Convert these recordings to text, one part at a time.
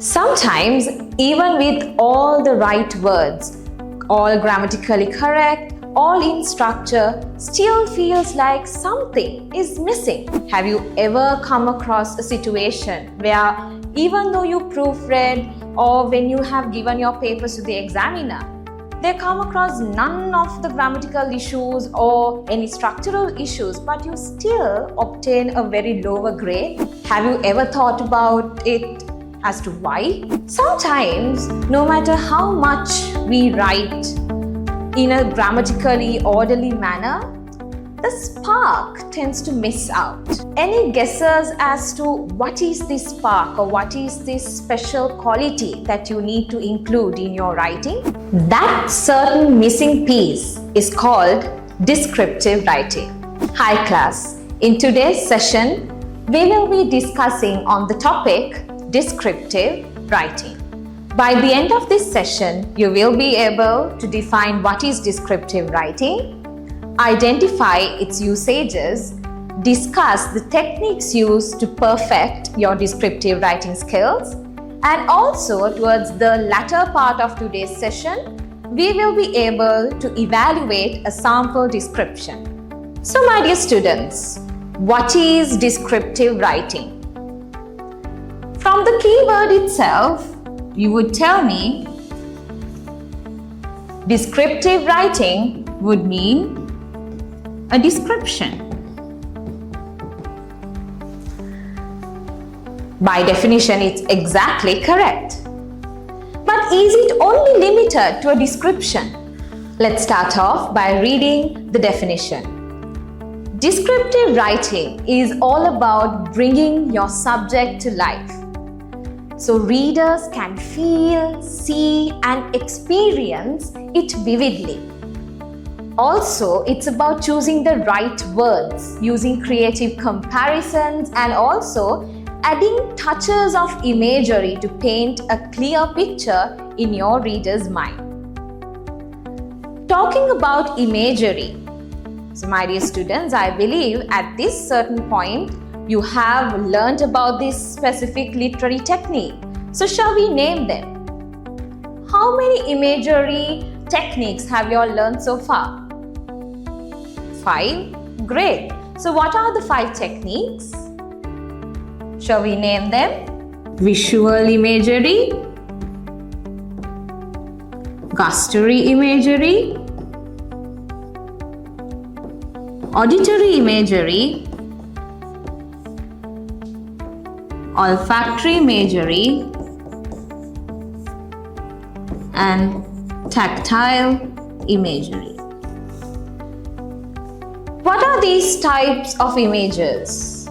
Sometimes, even with all the right words, all grammatically correct, all in structure, still feels like something is missing. Have you ever come across a situation where even though you proofread or when you have given your papers to the examiner, they come across none of the grammatical issues or any structural issues, but you still obtain a very lower grade? Have you ever thought about it as to why? Sometimes, no matter how much we write in a grammatically orderly manner, the spark tends to miss out. Any guesses as to what is this spark or what is this special quality that you need to include in your writing? That certain missing piece is called descriptive writing. Hi class, in today's session, we will be discussing on the topic descriptive writing. By the end of this session, you will be able to define what is descriptive writing, identify its usages, discuss the techniques used to perfect your descriptive writing skills, and also towards the latter part of today's session, we will be able to evaluate a sample description. So my dear students, what is descriptive writing? From the keyword itself, you would tell me descriptive writing would mean a description. By definition, it's exactly correct. But is it only limited to a description? Let's start off by reading the definition. Descriptive writing is all about bringing your subject to life, so readers can feel, see, and experience it vividly. Also, it's about choosing the right words, using creative comparisons, and also adding touches of imagery to paint a clear picture in your reader's mind. Talking about imagery, so my dear students, I believe at this certain point, you have learned about this specific literary technique. So shall we name them? How many imagery techniques have you all learned so far? 5? Great. So what are the 5 techniques? Shall we name them? Visual imagery, gustatory imagery, auditory imagery, olfactory imagery, and tactile imagery. What are these types of images?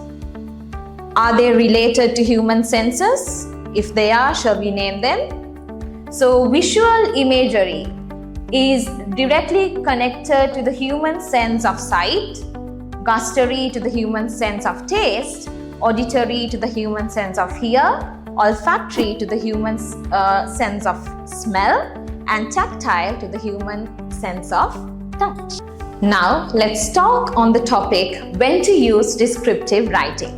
Are they related to human senses? If they are, shall we name them? So, visual imagery is directly connected to the human sense of sight, gustatory to the human sense of taste, auditory to the human sense of hear, olfactory to the human sense of smell, and tactile to the human sense of touch. Now, let's talk on the topic when to use descriptive writing.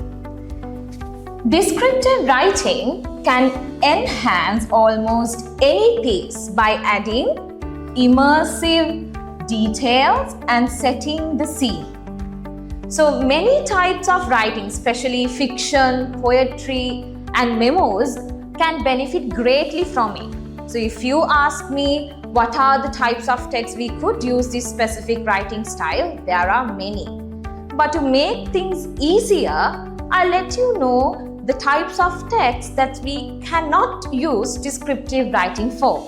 Descriptive writing can enhance almost any piece by adding immersive details and setting the scene. So many types of writing, especially fiction, poetry, and memos, can benefit greatly from it. So if you ask me what are the types of text we could use this specific writing style, there are many. But to make things easier, I'll let you know the types of text that we cannot use descriptive writing for.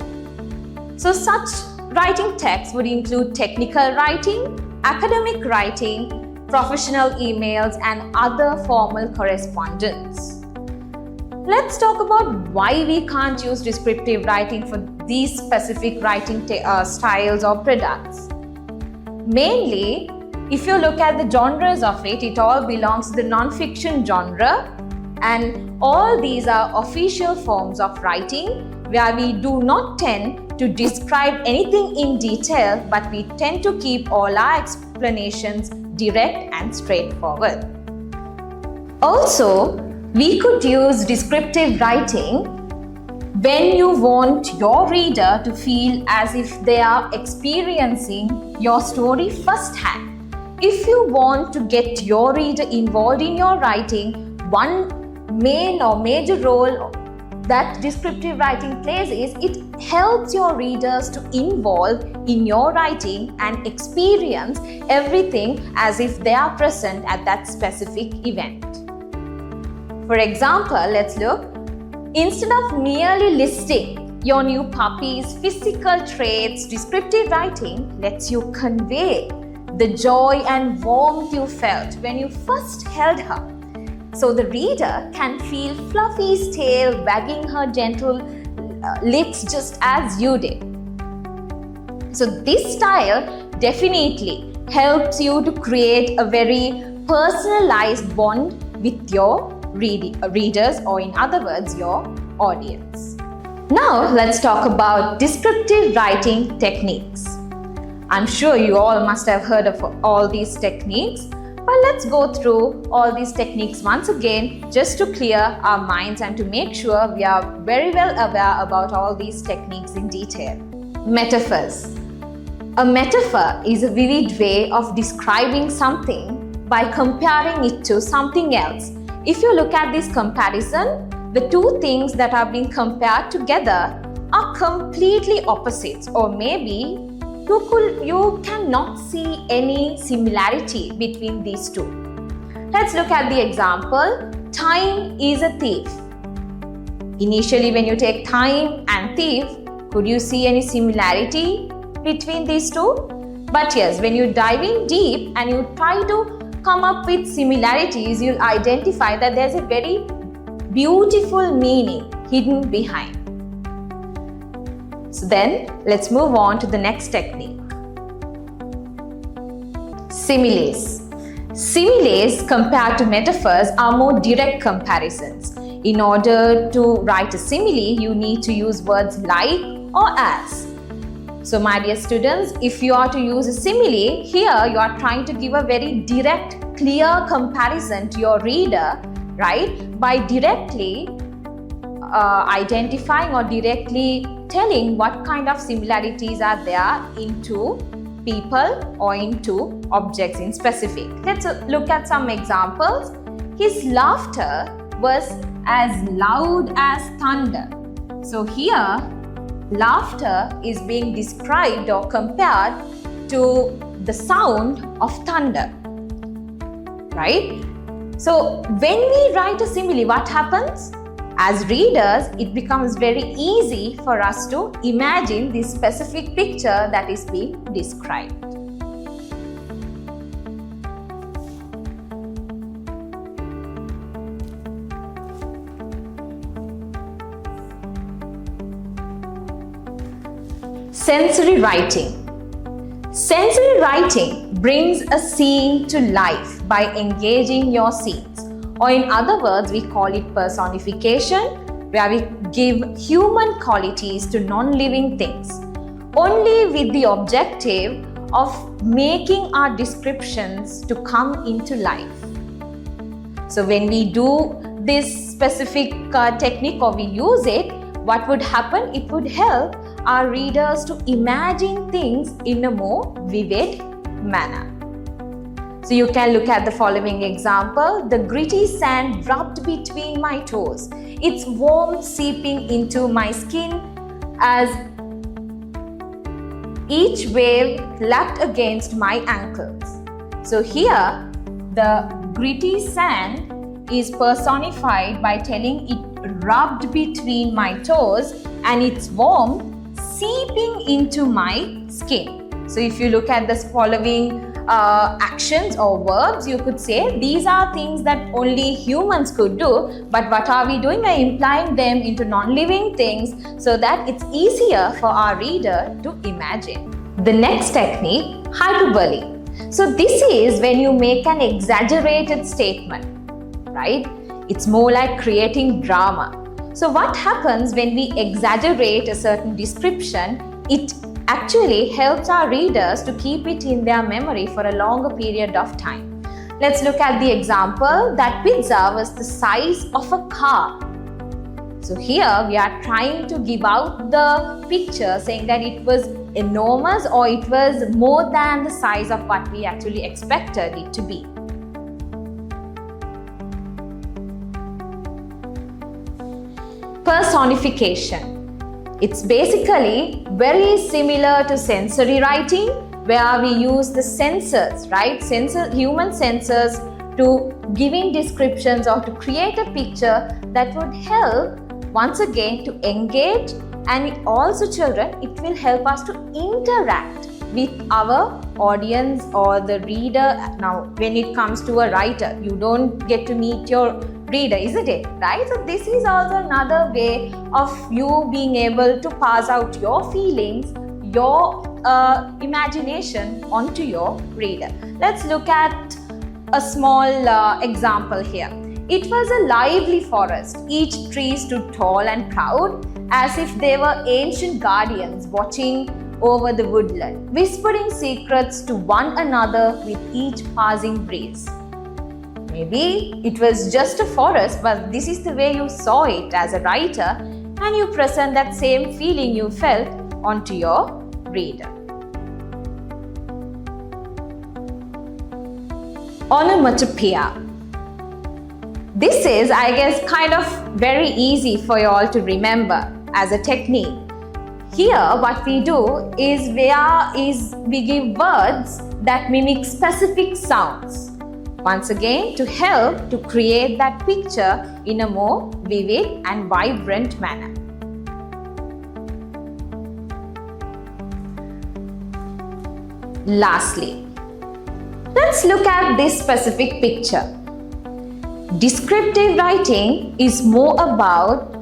So such writing text would include technical writing, academic writing, professional emails, and other formal correspondence. Let's talk about why we can't use descriptive writing for these specific writing styles or products. Mainly, if you look at the genres of it, it all belongs to the non-fiction genre, and all these are official forms of writing where we do not tend to describe anything in detail, but we tend to keep all our explanations direct and straightforward. Also, we could use descriptive writing when you want your reader to feel as if they are experiencing your story firsthand. If you want to get your reader involved in your writing, one main or major role that descriptive writing plays is it helps your readers to involve in your writing and experience everything as if they are present at that specific event. For example, let's look. Instead of merely listing your new puppy's physical traits, descriptive writing lets you convey the joy and warmth you felt when you first held her. So the reader can feel Fluffy's tail wagging her gentle lips just as you did. So this style definitely helps you to create a very personalized bond with your readers, or in other words, your audience. Now let's talk about descriptive writing techniques. I'm sure you all must have heard of all these techniques, but let's go through all these techniques once again just to clear our minds and to make sure we are very well aware about all these techniques in detail. Metaphors. A metaphor is a vivid way of describing something by comparing it to something else. If you look at this comparison, the two things that are being compared together are completely opposites, or maybe you cannot see any similarity between these two. Let's look at the example. Time is a thief. Initially, when you take time and thief, could you see any similarity between these two? But yes, when you dive in deep and you try to come up with similarities, you'll identify that there's a very beautiful meaning hidden behind. So then, let's move on to the next technique. Similes. Similes compared to metaphors are more direct comparisons. In order to write a simile, you need to use words like or as. So my dear students, if you are to use a simile, here you are trying to give a very direct, clear comparison to your reader, right? By directly identifying or directly telling what kind of similarities are there into people or into objects in specific. Let's look at some examples. His laughter was as loud as thunder. So here, laughter is being described or compared to the sound of thunder, right? So when we write a simile, what happens? As readers, it becomes very easy for us to imagine this specific picture that is being described. Sensory writing. Sensory writing brings a scene to life by engaging your scenes. Or in other words, we call it personification, where we give human qualities to non-living things, only with the objective of making our descriptions to come into life. So when we do this specific technique or we use it, what would happen? It would help our readers to imagine things in a more vivid manner. So you can look at the following example. The gritty sand rubbed between my toes, its warmth seeping into my skin as each wave lapped against my ankles. So here, the gritty sand is personified by telling it rubbed between my toes and its warmth seeping into my skin. So if you look at the following actions or verbs, you could say these are things that only humans could do, but what are we doing? We are implying them into non-living things so that it's easier for our reader to imagine. The next technique, hyperbole. So this is when you make an exaggerated statement, right? It's more like creating drama. So what happens when we exaggerate a certain description? It actually helps our readers to keep it in their memory for a longer period of time. Let's look at the example. That pizza was the size of a car. So here we are trying to give out the picture saying that it was enormous or it was more than the size of what we actually expected it to be. Personification. It's basically very similar to sensory writing, where we use the sensors, right? Human sensors to giving descriptions or to create a picture that would help once again to engage, and also children, it will help us to interact with our audience or the reader. Now, when it comes to a writer, you don't get to meet your reader, isn't it? Right? So this is also another way of you being able to pass out your feelings, your imagination onto your reader. Let's look at a small example here. It was a lively forest. Each tree stood tall and proud, as if they were ancient guardians watching over the woodland, whispering secrets to one another with each passing breeze. Maybe it was just a forest, but this is the way you saw it as a writer, and you present that same feeling you felt onto your reader. Onomatopoeia. This is, I guess, kind of very easy for you all to remember as a technique. Here, what we do is we give words that mimic specific sounds. Once again, to help to create that picture in a more vivid and vibrant manner. Lastly, let's look at this specific picture. Descriptive writing is more about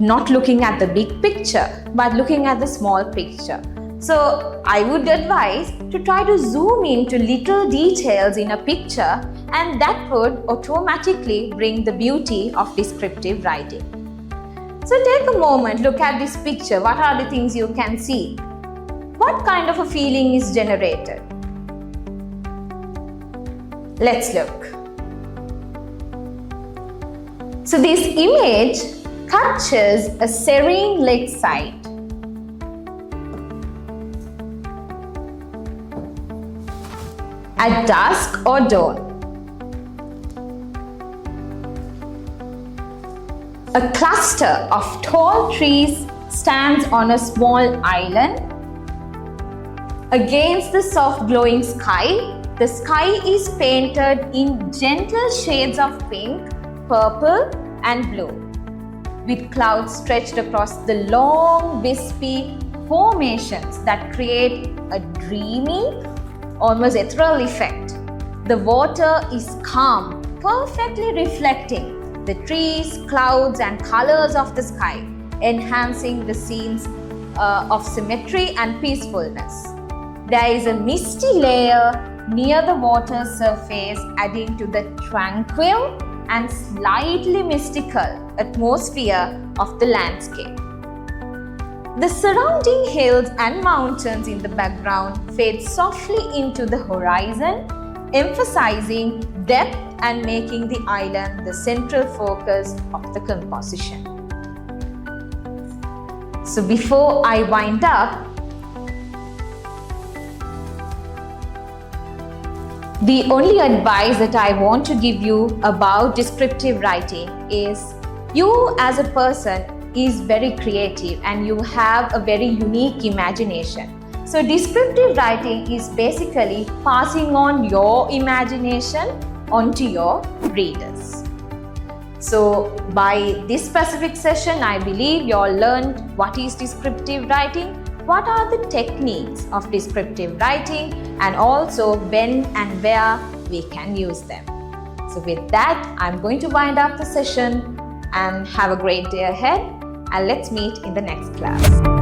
not looking at the big picture, but looking at the small picture. So I would advise to try to zoom into little details in a picture, and that would automatically bring the beauty of descriptive writing. So take a moment, look at this picture. What are the things you can see? What kind of a feeling is generated? Let's look. So this image captures a serene lakeside. At dusk or dawn. A cluster of tall trees stands on a small island. Against the soft glowing sky, the sky is painted in gentle shades of pink, purple and blue, with clouds stretched across the long wispy formations that create a dreamy, almost ethereal effect. The water is calm, perfectly reflecting the trees, clouds and colors of the sky, enhancing the scenes of symmetry and peacefulness. There is a misty layer near the water surface, adding to the tranquil and slightly mystical atmosphere of the landscape. The surrounding hills and mountains in the background fade softly into the horizon, emphasizing depth and making the island the central focus of the composition. So before I wind up, the only advice that I want to give you about descriptive writing is you as a person is very creative and you have a very unique imagination. So descriptive writing is basically passing on your imagination onto your readers. So by this specific session, I believe you all learned what is descriptive writing, what are the techniques of descriptive writing, and also when and where we can use them. So with that, I'm going to wind up the session and have a great day ahead, and let's meet in the next class.